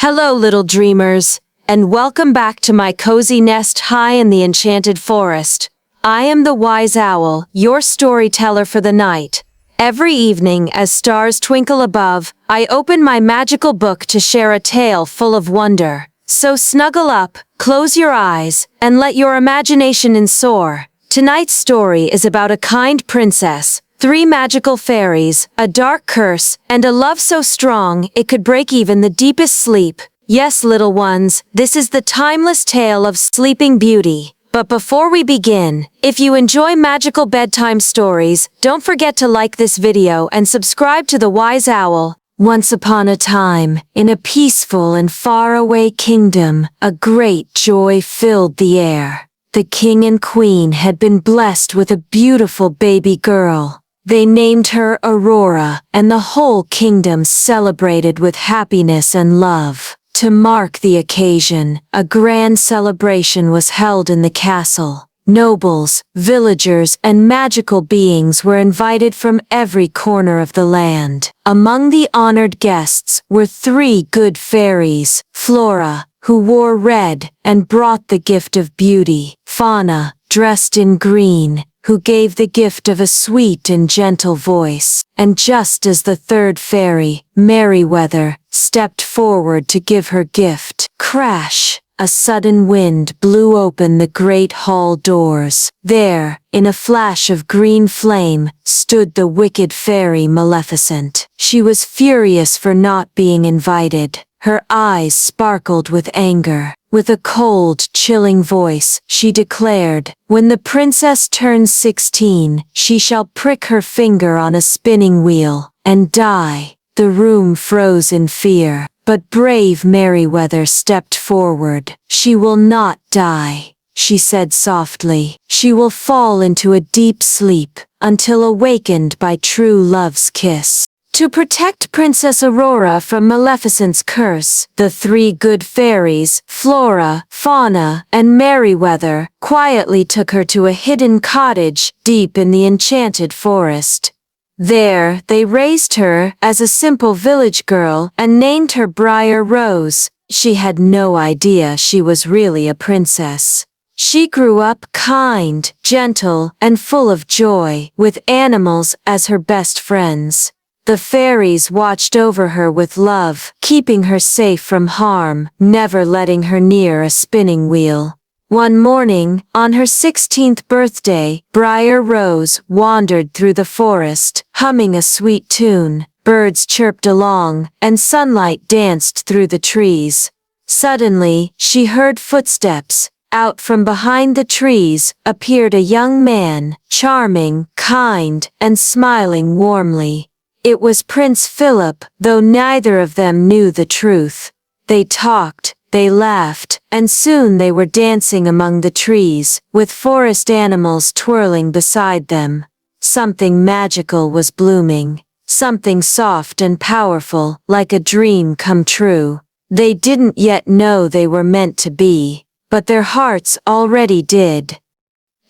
Hello, little dreamers, and welcome back to my cozy nest high in the enchanted forest. I am the wise owl, your storyteller for the night. Every evening, as stars twinkle above, I open my magical book to share a tale full of wonder. So snuggle up, close your eyes, and let your imagination soar. Tonight's story is about a kind princess, 3 magical fairies, a dark curse, and a love so strong it could break even the deepest sleep. Yes, little ones, this is the timeless tale of Sleeping Beauty. But before we begin, if you enjoy magical bedtime stories, don't forget to like this video and subscribe to the Wise Owl. Once upon a time, in a peaceful and faraway kingdom, a great joy filled the air. The king and queen had been blessed with a beautiful baby girl. They named her Aurora, and the whole kingdom celebrated with happiness and love. To mark the occasion, a grand celebration was held in the castle. Nobles, villagers, and magical beings were invited from every corner of the land. Among the honored guests were 3 good fairies: Flora, who wore red and brought the gift of beauty; Fauna, dressed in green, who gave the gift of a sweet and gentle voice; and just as the 3rd fairy, Merryweather, stepped forward to give her gift, crash! A sudden wind blew open the great hall doors. There, in a flash of green flame, stood the wicked fairy Maleficent. She was furious for not being invited. Her eyes sparkled with anger. With a cold, chilling voice, she declared, "When the princess turns 16, she shall prick her finger on a spinning wheel and die." The room froze in fear, but brave Merryweather stepped forward. "She will not die," she said softly. "She will fall into a deep sleep, until awakened by true love's kiss." To protect Princess Aurora from Maleficent's curse, the 3 good fairies, Flora, Fauna, and Merryweather, quietly took her to a hidden cottage deep in the enchanted forest. There, they raised her as a simple village girl and named her Briar Rose. She had no idea she was really a princess. She grew up kind, gentle, and full of joy, with animals as her best friends. The fairies watched over her with love, keeping her safe from harm, never letting her near a spinning wheel. One morning, on her 16th birthday, Briar Rose wandered through the forest, humming a sweet tune. Birds chirped along, and sunlight danced through the trees. Suddenly, she heard footsteps. Out from behind the trees appeared a young man, charming, kind, and smiling warmly. It was Prince Philip, though neither of them knew the truth. They talked, they laughed, and soon they were dancing among the trees, with forest animals twirling beside them. Something magical was blooming. Something soft and powerful, like a dream come true. They didn't yet know they were meant to be, but their hearts already did.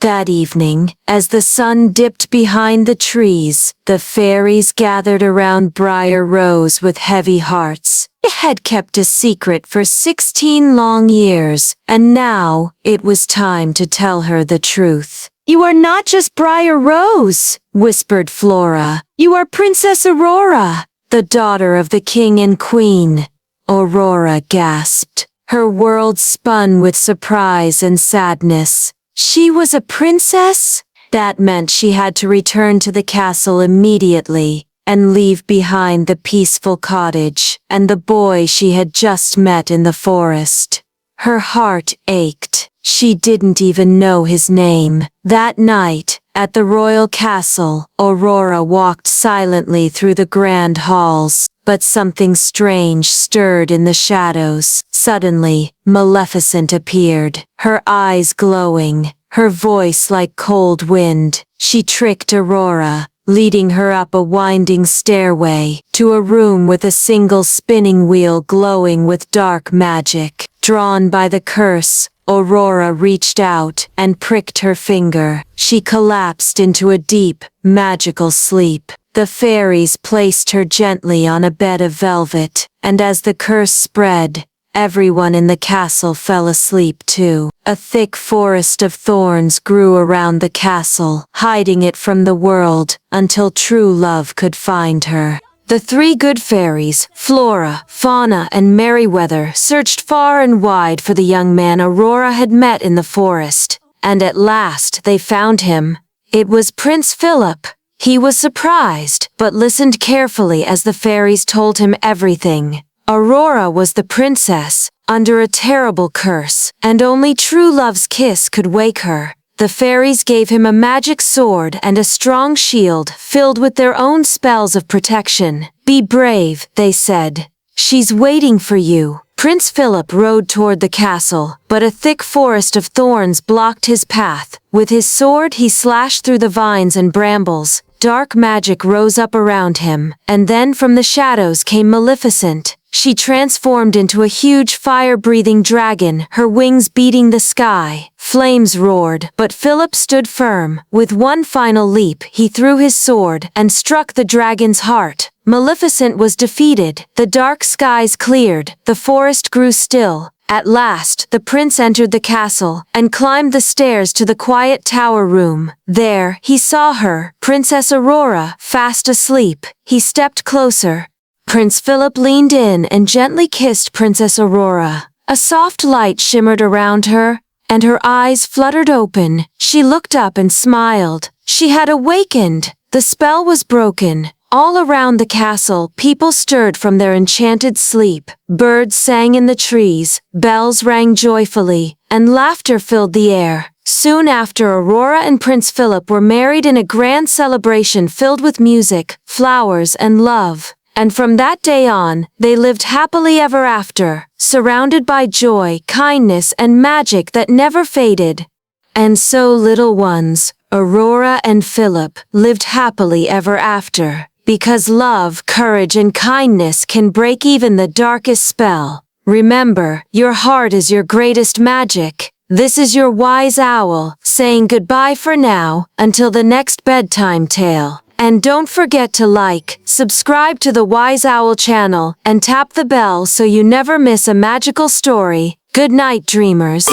That evening, as the sun dipped behind the trees, the fairies gathered around Briar Rose with heavy hearts. They had kept a secret for 16 long years, and now, it was time to tell her the truth. "You are not just Briar Rose," whispered Flora. "You are Princess Aurora, the daughter of the king and queen." Aurora gasped. Her world spun with surprise and sadness. She was a princess? That meant she had to return to the castle immediately, and leave behind the peaceful cottage, and the boy she had just met in the forest. Her heart ached. She didn't even know his name. That night, at the royal castle, Aurora walked silently through the grand halls, but something strange stirred in the shadows. Suddenly, Maleficent appeared, her eyes glowing, her voice like cold wind. She tricked Aurora, leading her up a winding stairway, to a room with a single spinning wheel glowing with dark magic. Drawn by the curse, Aurora reached out and pricked her finger. She collapsed into a deep, magical sleep. The fairies placed her gently on a bed of velvet, and as the curse spread, everyone in the castle fell asleep too. A thick forest of thorns grew around the castle, hiding it from the world, until true love could find her. The three good fairies, Flora, Fauna, and Merryweather, searched far and wide for the young man Aurora had met in the forest, and at last they found him. It was Prince Philip. He was surprised, but listened carefully as the fairies told him everything. Aurora was the princess, under a terrible curse, and only true love's kiss could wake her. The fairies gave him a magic sword and a strong shield filled with their own spells of protection. "Be brave," they said. "She's waiting for you." Prince Philip rode toward the castle, but a thick forest of thorns blocked his path. With his sword he slashed through the vines and brambles. Dark magic rose up around him, and then from the shadows came Maleficent. She transformed into a huge fire-breathing dragon, her wings beating the sky. Flames roared, but Philip stood firm. With one final leap, he threw his sword and struck the dragon's heart. Maleficent was defeated. The dark skies cleared. The forest grew still. At last, the prince entered the castle and climbed the stairs to the quiet tower room. There, he saw her, Princess Aurora, fast asleep. He stepped closer. Prince Philip leaned in and gently kissed Princess Aurora. A soft light shimmered around her, and her eyes fluttered open. She looked up and smiled. She had awakened. The spell was broken. All around the castle, people stirred from their enchanted sleep. Birds sang in the trees, bells rang joyfully, and laughter filled the air. Soon after, Aurora and Prince Philip were married in a grand celebration filled with music, flowers, and love. And from that day on, they lived happily ever after, surrounded by joy, kindness, and magic that never faded. And so, little ones, Aurora and Philip lived happily ever after, because love, courage, and kindness can break even the darkest spell. Remember, your heart is your greatest magic. This is your wise owl, saying goodbye for now, until the next bedtime tale. And don't forget to like, subscribe to the Wise Owl channel, and tap the bell so you never miss a magical story. Good night, dreamers.